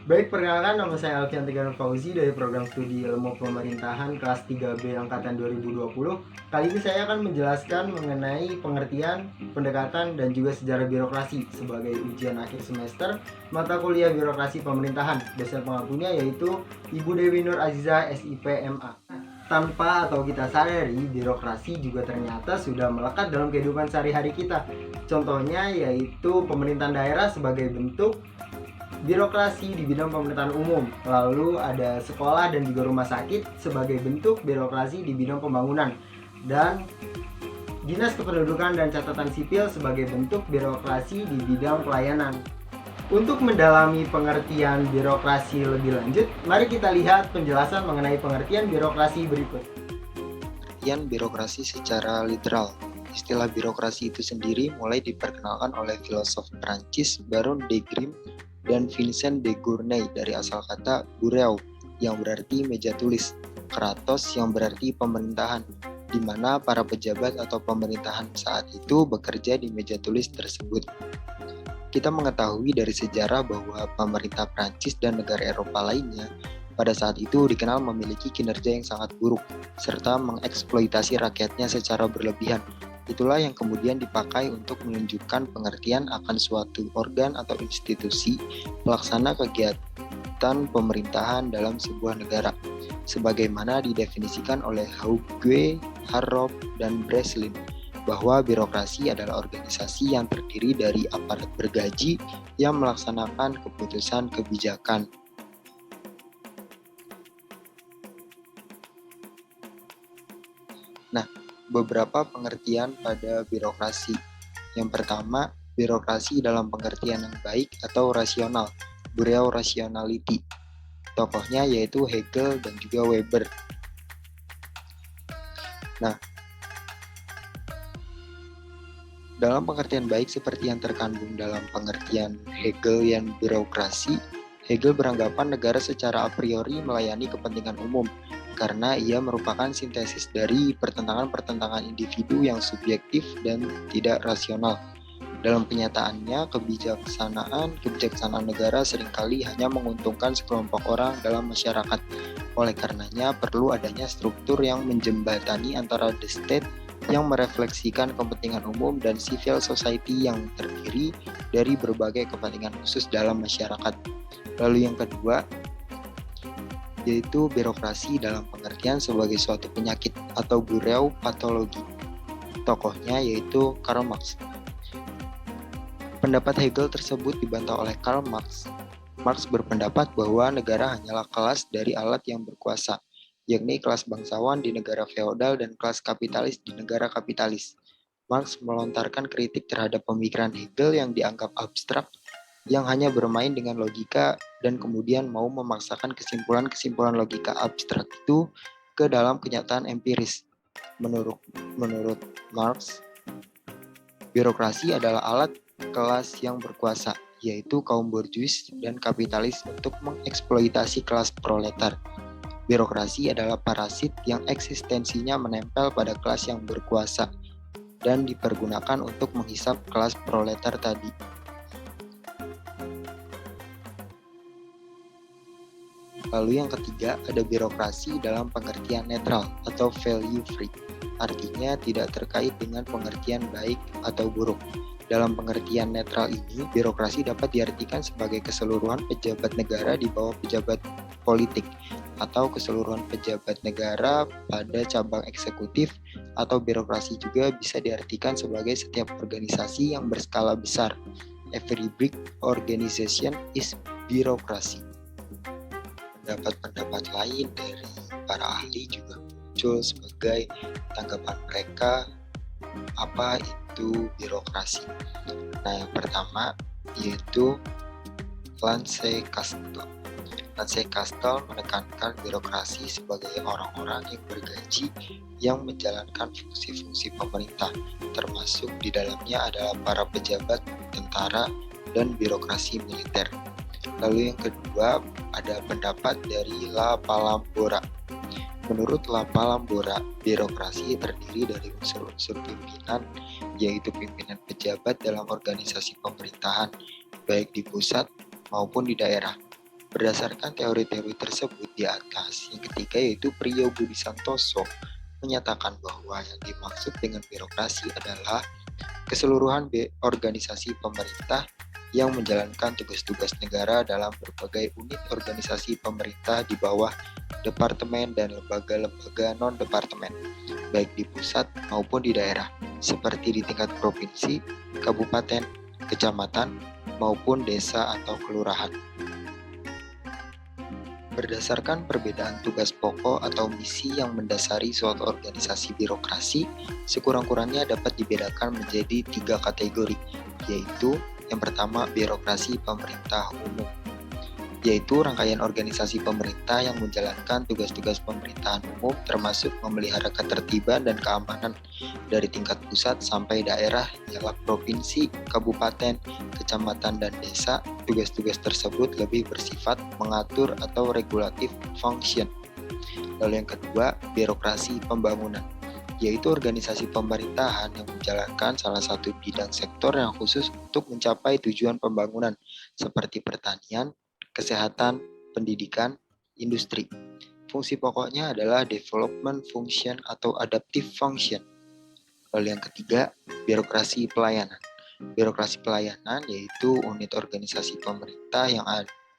Baik, perkenalkan nama saya Alfian Tegar Fauzi dari program studi ilmu pemerintahan kelas 3B angkatan 2020. Kali ini saya akan menjelaskan mengenai pengertian, pendekatan, dan juga sejarah birokrasi sebagai ujian akhir semester mata kuliah birokrasi pemerintahan. Dosen pengampunya yaitu Ibu Dewi Nur Aziza SIP MA. Tanpa atau kita sadari, birokrasi juga ternyata sudah melekat dalam kehidupan sehari-hari kita. Contohnya yaitu pemerintahan daerah sebagai bentuk birokrasi di bidang pemerintahan umum, lalu ada sekolah dan juga rumah sakit sebagai bentuk birokrasi di bidang pembangunan, dan dinas kependudukan dan catatan sipil sebagai bentuk birokrasi di bidang pelayanan. Untuk mendalami pengertian birokrasi lebih lanjut, mari kita lihat penjelasan mengenai pengertian birokrasi berikut. Pengertian birokrasi secara literal. Istilah birokrasi itu sendiri mulai diperkenalkan oleh filosof Prancis Baron de Grimm dan Vincent de Gournay dari asal kata bureau yang berarti meja tulis, kratos yang berarti pemerintahan, di mana para pejabat atau pemerintahan saat itu bekerja di meja tulis tersebut. Kita mengetahui dari sejarah bahwa pemerintah Prancis dan negara Eropa lainnya pada saat itu dikenal memiliki kinerja yang sangat buruk, serta mengeksploitasi rakyatnya secara berlebihan. Itulah yang kemudian dipakai untuk menunjukkan pengertian akan suatu organ atau institusi pelaksana kegiatan pemerintahan dalam sebuah negara, sebagaimana didefinisikan oleh Hauge, Harrop, dan Breslin, bahwa birokrasi adalah organisasi yang terdiri dari aparat bergaji yang melaksanakan keputusan kebijakan. Nah, beberapa pengertian pada birokrasi. Yang pertama, birokrasi dalam pengertian yang baik atau rasional, bureau rationality. Tokohnya yaitu Hegel dan juga Weber. Nah, dalam pengertian baik seperti yang terkandung dalam pengertian Hegelian birokrasi, Hegel beranggapan negara secara a priori melayani kepentingan umum karena ia merupakan sintesis dari pertentangan-pertentangan individu yang subjektif dan tidak rasional. Dalam kenyataannya, kebijaksanaan negara seringkali hanya menguntungkan sekelompok orang dalam masyarakat. Oleh karenanya, perlu adanya struktur yang menjembatani antara the state yang merefleksikan kepentingan umum dan civil society yang terdiri dari berbagai kepentingan khusus dalam masyarakat. Lalu yang kedua, yaitu birokrasi dalam pengertian sebagai suatu penyakit atau bureau patologi. Tokohnya yaitu Karl Marx. Pendapat Hegel tersebut dibantah oleh Karl Marx. Marx berpendapat bahwa negara hanyalah kelas dari alat yang berkuasa, yakni kelas bangsawan di negara feodal dan kelas kapitalis di negara kapitalis. Marx melontarkan kritik terhadap pemikiran Hegel yang dianggap abstrak, yang hanya bermain dengan logika dan kemudian mau memaksakan kesimpulan-kesimpulan logika abstrak itu ke dalam kenyataan empiris. Menurut Marx, birokrasi adalah alat kelas yang berkuasa, yaitu kaum borjuis dan kapitalis untuk mengeksploitasi kelas proletar. Birokrasi adalah parasit yang eksistensinya menempel pada kelas yang berkuasa dan dipergunakan untuk menghisap kelas proletar tadi. Lalu yang ketiga, ada birokrasi dalam pengertian netral atau value free. Artinya tidak terkait dengan pengertian baik atau buruk. Dalam pengertian netral ini, birokrasi dapat diartikan sebagai keseluruhan pejabat negara di bawah pejabat politik, atau keseluruhan pejabat negara pada cabang eksekutif, atau birokrasi juga bisa diartikan sebagai setiap organisasi yang berskala besar. Every big organization is bureaucracy. Pendapat-pendapat lain dari para ahli juga muncul sebagai tanggapan mereka apa itu birokrasi. Nah, yang pertama yaitu Lance Castel. Lance Castel menekankan birokrasi sebagai orang-orang yang bergaji yang menjalankan fungsi-fungsi pemerintah, termasuk di dalamnya adalah para pejabat, tentara, dan birokrasi militer. Lalu yang kedua ada pendapat dari La Palambora. Menurut La Palambora, birokrasi terdiri dari unsur-unsur pimpinan, yaitu pimpinan pejabat dalam organisasi pemerintahan, baik di pusat maupun di daerah. Berdasarkan teori-teori tersebut di atas, yang ketiga yaitu Priyo Budi Santoso menyatakan bahwa yang dimaksud dengan birokrasi adalah keseluruhan organisasi pemerintah yang menjalankan tugas-tugas negara dalam berbagai unit organisasi pemerintah di bawah departemen dan lembaga-lembaga non-departemen, baik di pusat maupun di daerah, seperti di tingkat provinsi, kabupaten, kecamatan, maupun desa atau kelurahan. Berdasarkan perbedaan tugas pokok atau misi yang mendasari suatu organisasi birokrasi, sekurang-kurangnya dapat dibedakan menjadi 3 kategori, yaitu yang pertama birokrasi pemerintah umum, yaitu rangkaian organisasi pemerintah yang menjalankan tugas-tugas pemerintahan umum termasuk memelihara ketertiban dan keamanan dari tingkat pusat sampai daerah hingga provinsi, kabupaten, kecamatan, dan desa. Tugas-tugas tersebut lebih bersifat mengatur atau regulatif function. Lalu yang kedua, birokrasi pembangunan, yaitu organisasi pemerintahan yang menjalankan salah satu bidang sektor yang khusus untuk mencapai tujuan pembangunan seperti pertanian, kesehatan, pendidikan, industri. Fungsi pokoknya adalah development function atau adaptive function. Lalu yang ketiga, birokrasi pelayanan. Birokrasi pelayanan yaitu unit organisasi pemerintah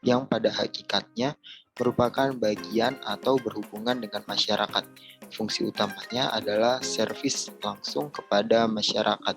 yang pada hakikatnya merupakan bagian atau berhubungan dengan masyarakat. Fungsi utamanya adalah servis langsung kepada masyarakat.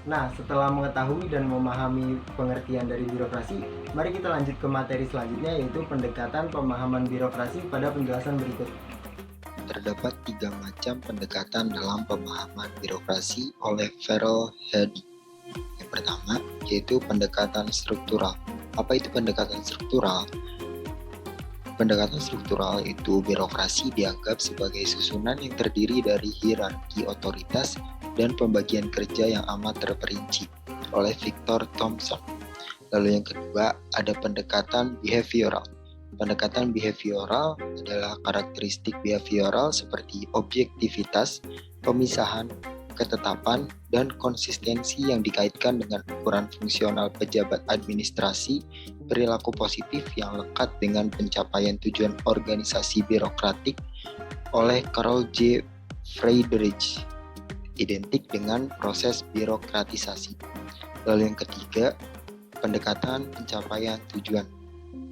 Nah, setelah mengetahui dan memahami pengertian dari birokrasi, mari kita lanjut ke materi selanjutnya, yaitu pendekatan pemahaman birokrasi pada penjelasan berikut. Terdapat 3 macam pendekatan dalam pemahaman birokrasi oleh Farrell Hardy. Yang pertama, yaitu pendekatan struktural. Apa itu pendekatan struktural? Pendekatan struktural itu birokrasi dianggap sebagai susunan yang terdiri dari hierarki otoritas dan pembagian kerja yang amat terperinci oleh Victor Thompson. Lalu yang kedua, ada pendekatan behavioral. Pendekatan behavioral adalah karakteristik behavioral seperti objektivitas, pemisahan, ketetapan, dan konsistensi yang dikaitkan dengan ukuran fungsional pejabat administrasi, perilaku positif yang lekat dengan pencapaian tujuan organisasi birokratik oleh Carl J. Friedrich, identik dengan proses birokratisasi. Lalu yang ketiga, pendekatan pencapaian tujuan.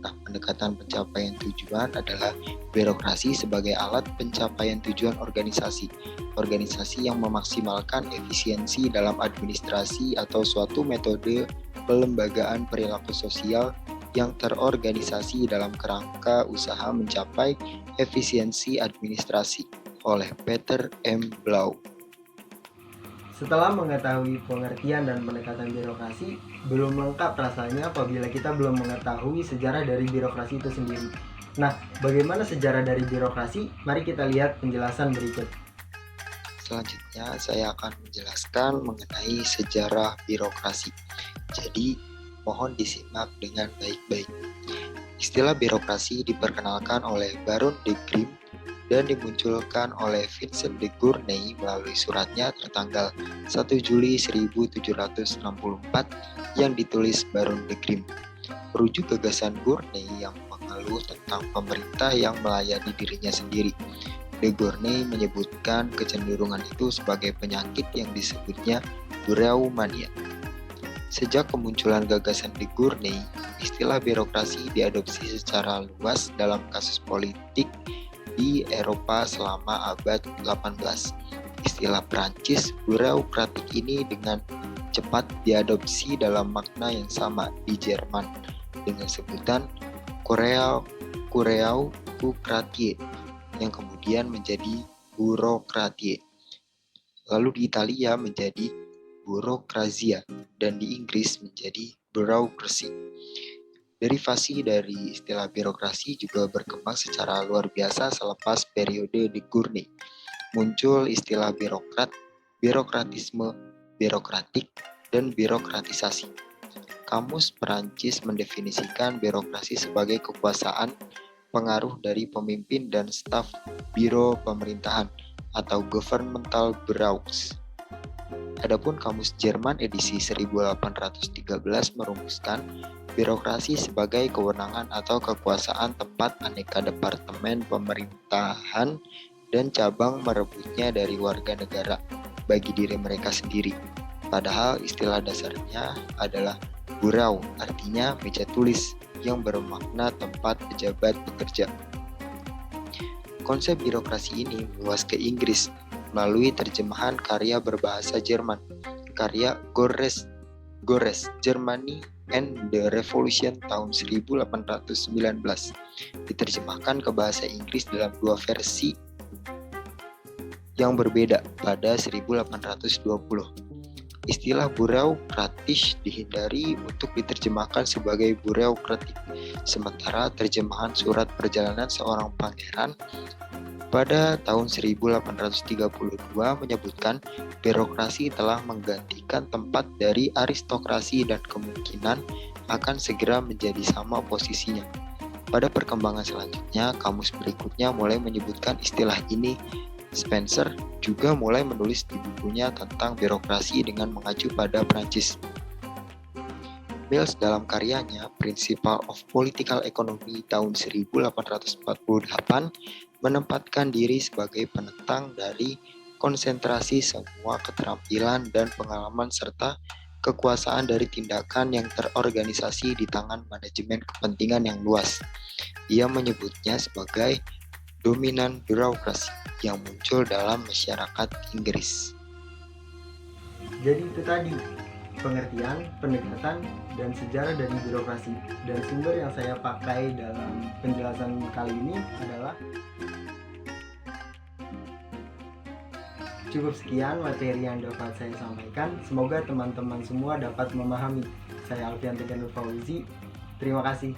Nah, pendekatan pencapaian tujuan adalah birokrasi sebagai alat pencapaian tujuan organisasi. Organisasi yang memaksimalkan efisiensi dalam administrasi atau suatu metode pelembagaan perilaku sosial yang terorganisasi dalam kerangka usaha mencapai efisiensi administrasi oleh Peter M. Blau. Setelah mengetahui pengertian dan pendekatan birokrasi, belum lengkap rasanya apabila kita belum mengetahui sejarah dari birokrasi itu sendiri. Nah, bagaimana sejarah dari birokrasi? Mari kita lihat penjelasan berikut. Selanjutnya, saya akan menjelaskan mengenai sejarah birokrasi. Jadi, mohon disimak dengan baik-baik. Istilah birokrasi diperkenalkan oleh Baron de Grimm dan dimunculkan oleh Vincent de Gournay melalui suratnya tertanggal 1 Juli 1764 yang ditulis Baron de Grimm. Merujuk gagasan Gournay yang mengeluh tentang pemerintah yang melayani dirinya sendiri. De Gournay menyebutkan kecenderungan itu sebagai penyakit yang disebutnya Bureaumania. Sejak kemunculan gagasan de Gournay, istilah birokrasi diadopsi secara luas dalam kasus politik di Eropa selama abad 18. Istilah Prancis bureaukratik ini dengan cepat diadopsi dalam makna yang sama di Jerman dengan sebutan Kureaukratie yang kemudian menjadi burokratie. Lalu di Italia menjadi burokrazia dan di Inggris menjadi bureaucracy. Derivasi dari istilah birokrasi juga berkembang secara luar biasa selepas periode de Gournay. Muncul istilah birokrat, birokratisme, birokratik, dan birokratisasi. Kamus Perancis mendefinisikan birokrasi sebagai kekuasaan pengaruh dari pemimpin dan staf biro pemerintahan atau governmental bureaus. Adapun Kamus Jerman edisi 1813 merumuskan Birokrasi sebagai kewenangan atau kekuasaan tempat aneka departemen pemerintahan dan cabang merebutnya dari warga negara bagi diri mereka sendiri. Padahal istilah dasarnya adalah burau, artinya meja tulis, yang bermakna tempat pejabat bekerja. Konsep birokrasi ini meluas ke Inggris melalui terjemahan karya berbahasa Jerman, karya Gores, Germany and the Revolution tahun 1819, diterjemahkan ke bahasa Inggris dalam dua versi yang berbeda pada 1820. Istilah bureaukratis dihindari untuk diterjemahkan sebagai bureaukratik, sementara terjemahan surat perjalanan seorang pangeran pada tahun 1832 menyebutkan birokrasi telah menggantikan tempat dari aristokrasi dan kemungkinan akan segera menjadi sama posisinya. Pada perkembangan selanjutnya, kamus berikutnya mulai menyebutkan istilah ini. Spencer juga mulai menulis di bukunya tentang birokrasi dengan mengacu pada Prancis. Mill dalam karyanya Principle of Political Economy tahun 1848 menempatkan diri sebagai penentang dari konsentrasi semua keterampilan dan pengalaman serta kekuasaan dari tindakan yang terorganisasi di tangan manajemen kepentingan yang luas. Ia menyebutnya sebagai dominan birokrasi yang muncul dalam masyarakat Inggris. Jadi itu tadi pengertian, pendekatan, dan sejarah dari birokrasi. Dan sumber yang saya pakai dalam penjelasan kali ini adalah cukup sekian materi yang dapat saya sampaikan. Semoga teman-teman semua dapat memahami. Saya Alfian Teganur Fauzi. Terima kasih.